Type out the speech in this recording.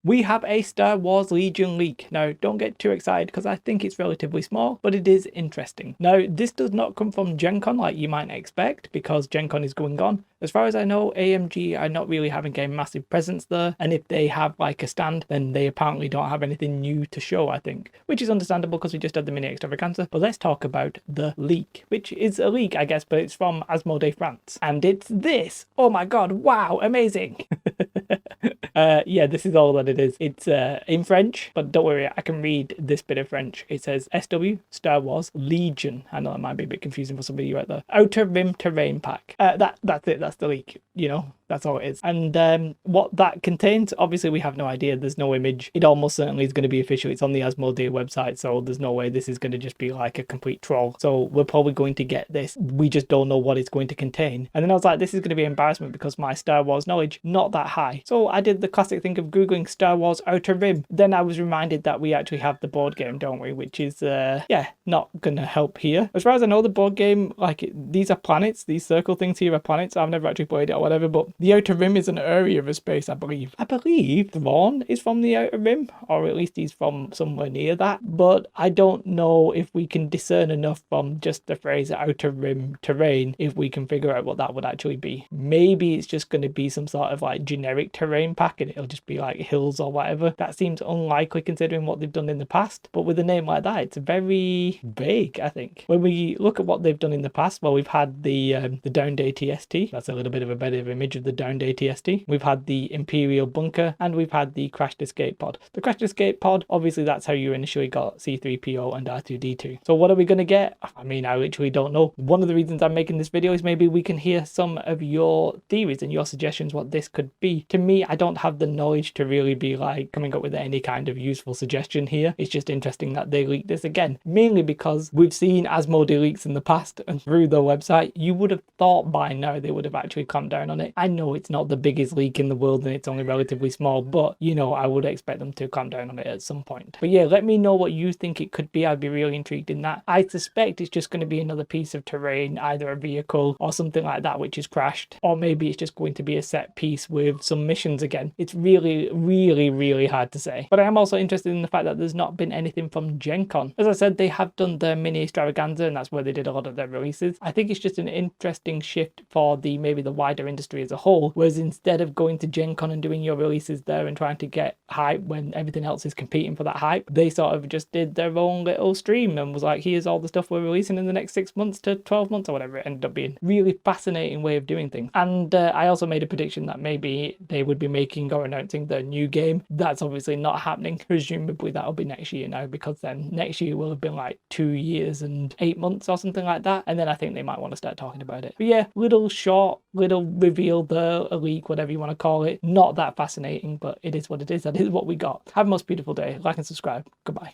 We have a Star Wars Legion leak. Now, don't get too excited because I think it's relatively small, but it is interesting. Now, this does not come from Gen Con like you might expect because Gen Con is going on. As far as I know, AMG are not really having a massive presence there, and if they have like a stand, then they apparently don't have anything new to show, I think, which is understandable because we just had the mini extravaganza. But let's talk about the leak, which is a leak, I guess, but it's from Asmodee France. And it's this. Oh my god, wow, amazing. Yeah, this is all that it is. It's in French, but don't worry, I can read this bit of French. It says SW Star Wars Legion. I know that might be a bit confusing for some of you out there. Outer Rim Terrain Pack. That's it. That's the leak. You know, that's all it is. And what that contains, obviously we have no idea. There's no image. It almost certainly is going to be official. It's on the Asmodee website, so there's no way this is going to just be like a complete troll. So we're probably going to get this. We just don't know what it's going to contain. And then I was like, this is going to be embarrassment because my Star Wars knowledge not that high. So I did the classic thing of Googling Star Wars Outer Rim. Then I was reminded that we actually have the board game, don't we? Which is, yeah, not going to help here. As far as I know, the board game, like, these are planets. These circle things here are planets. I've never actually played it or whatever, but the Outer Rim is an area of a space, I believe. I believe Thrawn is from the Outer Rim, or at least he's from somewhere near that, but I don't know if we can discern enough from just the phrase Outer Rim terrain if we can figure out what that would actually be. Maybe it's just going to be some sort of like generic terrain pack and it'll just be like hills or whatever. That seems unlikely considering what they've done in the past, but with a name like that, it's very vague, I think. When we look at what they've done in the past, well, we've had the Down Day TST. That's a little bit of a better image of the Down Day TST. We've had the Imperial Bunker, and we've had the Crashed Escape Pod. The Crashed Escape Pod, obviously that's how you initially got C-3PO and R2-D2. So what are we going to get? I mean, I literally don't know. One of the reasons I'm making this video is maybe we can hear some of your theories and your suggestions what this could be. To me, I don't have the knowledge to really be like coming up with any kind of useful suggestion here. It's just interesting that they leaked this again, mainly because we've seen Asmodee leaks in the past and through their website. You would have thought by now they would have actually clamped down on it. I know it's not the biggest leak in the world and it's only relatively small, but you know, I would expect them to clamp down on it at some point. But yeah, let me know what you think it could be. I'd be really intrigued in that. I suspect it's just going to be another piece of terrain, either a vehicle or something like that which is crashed, or maybe it's just going to be a set piece with some missions again. It's really hard to say. But I am also interested in the fact that there's not been anything from Gen Con. As I said, they have done their mini extravaganza and that's where they did a lot of their releases. I think it's just an interesting shift for maybe the wider industry as a whole, whereas instead of going to Gen Con and doing your releases there and trying to get hype when everything else is competing for that hype, they sort of just did their own little stream and was like, here's all the stuff we're releasing in the next 6 months to 12 months or whatever it ended up being. Really fascinating way of doing things. And I also made a prediction that maybe they would be making or announcing their new game. That's obviously not happening. Presumably that'll be next year now, because then next year will have been like 2 years and 8 months or something like that, and then I think they might want to start talking about it. But yeah, little reveal there, a leak, whatever you want to call it. Not that fascinating, but it is what it is. That is what we got. Have a most beautiful day. Like and subscribe. Goodbye.